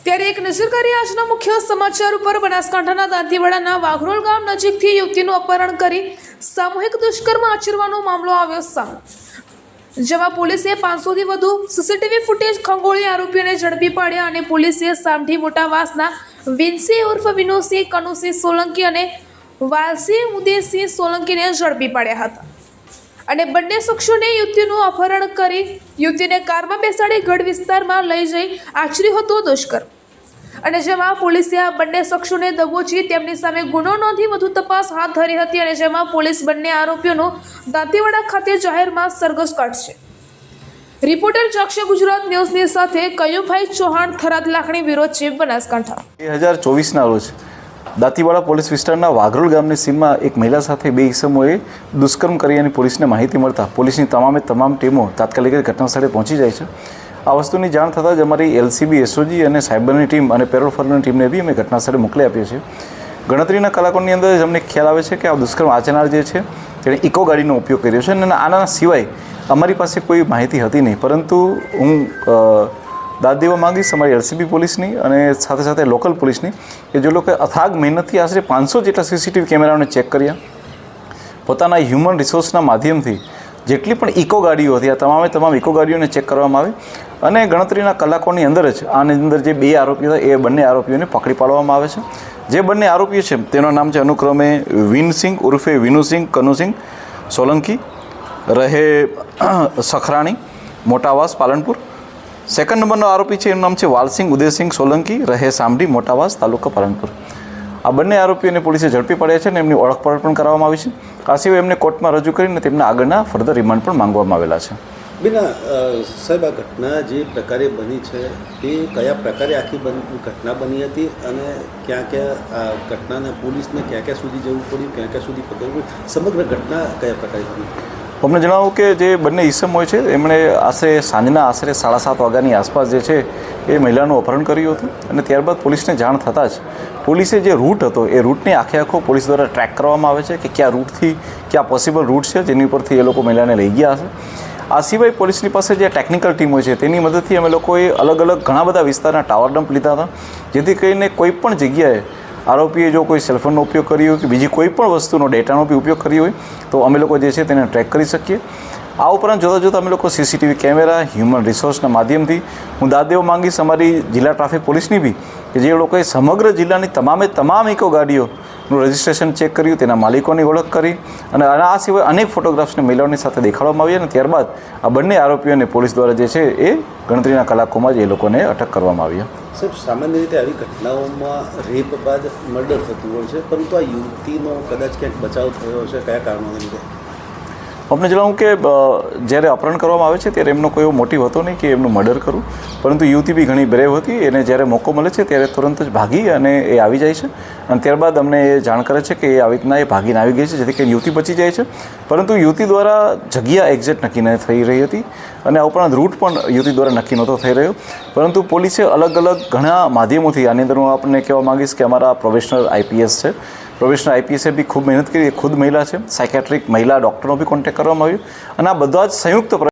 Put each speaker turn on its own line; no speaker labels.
ત્યારે એક નજર કરીએ આજના મુખ્ય સમાચાર ઉપર। બનાસકાંઠાના દાંતીવાડાના વાઘરોલ ગામ નજીકથી યુવતીનું અપહરણ કરી સામૂહિક દુષ્કર્મ આચરવાનો મામલો આવ્યો સામે, જેમાં પોલીસે 500થી વધુ સીસીટીવી ફૂટેજ ખંગોળી આરોપીઓને ઝડપી પાડ્યા અને પોલીસે સામઠી મોટાવાસના વિનસી ઉર્ફ વિનુસિંહ કનુસિંહ સોલંકી અને વાલસિંહ ઉદયસિંહ સોલંકીને ઝડપી પાડ્યા હતા અને બંને શખ્સોને યુવતીનું અપહરણ કરી યુવતીને કારમાં બેસાડી ગઢ વિસ્તારમાં લઈ જઈ આચર્યું હતું દુષ્કર્મ, અને જેમાં પોલીસે આ બંને શખ્સોને દબોચી તેમની સામે ગુનો નોંધી વધુ તપાસ હાથ ધરી હતી અને જેમાં પોલીસ બંને આરોપીઓનો દાંતીવાડા ખાતે જાહેરમાં સરઘસ કાઢશે। રિપોર્ટર ચક્ષ ગુજરાત ન્યૂઝની સાથે કયુભાઈ ચૌહાણ, થરાદ લાખણી, બ્યુરો ચીફ, બનાસકાંઠા।
2024ના રોજ દાંતીવાડા પોલીસ વિસ્તારના વાઘરોલ ગામની સીમમાં એક મહિલા સાથે બે ઈસમોએ દુષ્કર્મ કર્યાની પોલીસને માહિતી મળતા પોલીસની તમામ ટીમો તાત્કાલિક ઘટના સ્થળે પહોંચી જાય છે। આ વસ્તુની જાણ થતાં જ અમારી એલસીબી, એસઓજી અને સાયબરની ટીમ અને પેરોલ ફોર્સની ટીમને બી અમે ઘટના સ્થળે મોકલી આપીએ છીએ। ગણતરીના કલાકોની અંદર જ અમને ખ્યાલ આવે છે કે આ દુષ્કર્મ આચરનાર જે છે તેણે ઇકો ગાડીનો ઉપયોગ કર્યો છે અને આના સિવાય અમારી પાસે કોઈ માહિતી હતી નહીં, પરંતુ હું દાદ દેવા માંગીશ અમારી એલસીબી પોલીસની અને સાથે સાથે લોકલ પોલીસની કે જે લોકોએ અથાગ મહેનતથી આશરે 500 જેટલા સીસીટીવી કેમેરાઓને ચેક કર્યા, પોતાના હ્યુમન રિસોર્સના માધ્યમથી જેટલી પણ ઇકો ગાડીઓ હતી આ તમામ ઇકો ગાડીઓને ચેક કરવામાં આવે અને ગણતરીના કલાકોની અંદર જ આની અંદર જે બે આરોપીઓ હતા એ બંને આરોપીઓને પકડી પાડવામાં આવે છે। જે બંને આરોપીઓ છે તેનું નામ છે અનુક્રમે વિનસિંહ ઉર્ફે વિનુસિંહ કનુસિંહ સોલંકી, રહે સખરાણી, મોટાવાસ, પાલનપુર। સેકન્ડ નંબરનો આરોપી છે એનું નામ છે વાલસિંહ ઉદયસિંહ સોલંકી, રહે સામડી, મોટાવાસ, તાલુકા પાલનપુર। આ બંને આરોપીઓને પોલીસે ઝડપી પાડ્યા છે અને એમની ઓળખપણ પણ કરવામાં આવી છે। આ સિવાય એમને કોર્ટમાં રજૂ કરીને તેમના આગળના ફર્ધર રિમાન્ડ પણ માંગવામાં આવેલા છે।
બેના સાહેબ, આ ઘટના જે પ્રકારે બની છે તે કયા પ્રકારે આખી ઘટના બની હતી અને ક્યાં આ ઘટનાને પોલીસને ક્યાં સુધી જવું પડ્યું, ક્યાં સુધી પકડવું, સમગ્ર ઘટના કયા પ્રકારે બની?
અમને જણાવું કે જે બંને ઈસમ હોય છે એમણે સાંજના આશરે 7:30 વાગ્યાની આસપાસ જે છે એ મહિલાનું અપહરણ કર્યું હતું અને ત્યારબાદ પોલીસને જાણ થતાં જ પોલીસે જે રૂટ હતો એ રૂટને આખો પોલીસ દ્વારા ટ્રેક કરવામાં આવે છે કે કયા રૂટથી કયા પોસિબલ રૂટ છે જેની ઉપરથી એ લોકો મહિલાને લઈ ગયા હશે। આ સિવાય પોલીસની પાસે જે ટેકનિકલ ટીમ હોય છે તેની મદદથી અમે લોકોએ અલગ ઘણા બધા વિસ્તારના ટાવર ડમ્પ લીધા હતા, જેથી કરીને કોઈ પણ જગ્યાએ આરોપીએ જો કોઈ સેલફોનનો ઉપયોગ કર્યો હોય કે બીજી કોઈ પણ વસ્તુનો ડેટાનો બી ઉપયોગ કર્યો હોય તો અમે લોકો જે છે તેને ટ્રેક કરી શકીએ। આ ઉપરાંત જોતાં અમે લોકો સીસીટીવી કેમેરા, હ્યુમન રિસોર્સના માધ્યમથી હું દાદ દેવા માંગીશ અમારી જિલ્લા ટ્રાફિક પોલીસની બી કે જે લોકોએ સમગ્ર જિલ્લાની તમામ ઇકો ગાડીઓનું રજિસ્ટ્રેશન ચેક કર્યું, તેના માલિકોની ઓળખ કરી અને આ સિવાય અનેક ફોટોગ્રાફ્સને મહિલાઓની સાથે દેખાડવામાં આવી અને ત્યારબાદ આ બંને આરોપીઓને પોલીસ દ્વારા જે છે એ ગણતરીના કલાકોમાં જ એ લોકોને અટક કરવામાં આવ્યા।
સાહેબ, સામાન્ય રીતે આવી ઘટનાઓમાં રેપ બાદ મર્ડર થતું હોય છે, પરંતુ આ યુવતીનો કદાચ ક્યાંક બચાવ થયો છે, કયા કારણોને લીધે?
અમને જણાવું કે જ્યારે અપહરણ કરવામાં આવે છે ત્યારે એમનો કોઈ એવો મોટિવ હતો નહીં કે એમનું મર્ડર કરું, પરંતુ યુવતી બી ઘણી બ્રેવ હતી। એને જ્યારે મોકો મળે છે ત્યારે તુરંત જ ભાગી અને એ આવી જાય છે અને ત્યારબાદ અમને એ જાણ કરે છે કે એ આવી રીતના એ ભાગીને આવી ગઈ છે, જેથી કરીને યુવતી બચી જાય છે, પરંતુ યુવતી દ્વારા જગ્યા એક્ઝેક્ટ નક્કી ન થઈ રહી હતી અને આ ઉપરાંત રૂટ પણ યુવતી દ્વારા નક્કી નહોતો થઈ રહ્યો, પરંતુ પોલીસે અલગ ઘણા માધ્યમોથી આની અંદર હું આપણને કહેવા માંગીશ કે અમારા પ્રોફેશનલ આઈપીએસ છે, પ્રોફેશનલ આઈપીએસે બી ખૂબ મહેનત કરી, એ ખુદ મહિલા છે, સાયકેટ્રિક મહિલા ડૉક્ટરનો બી કોન્ટેક્ટ કરવામાં આવ્યો અને આ બધા જ સંયુક્ત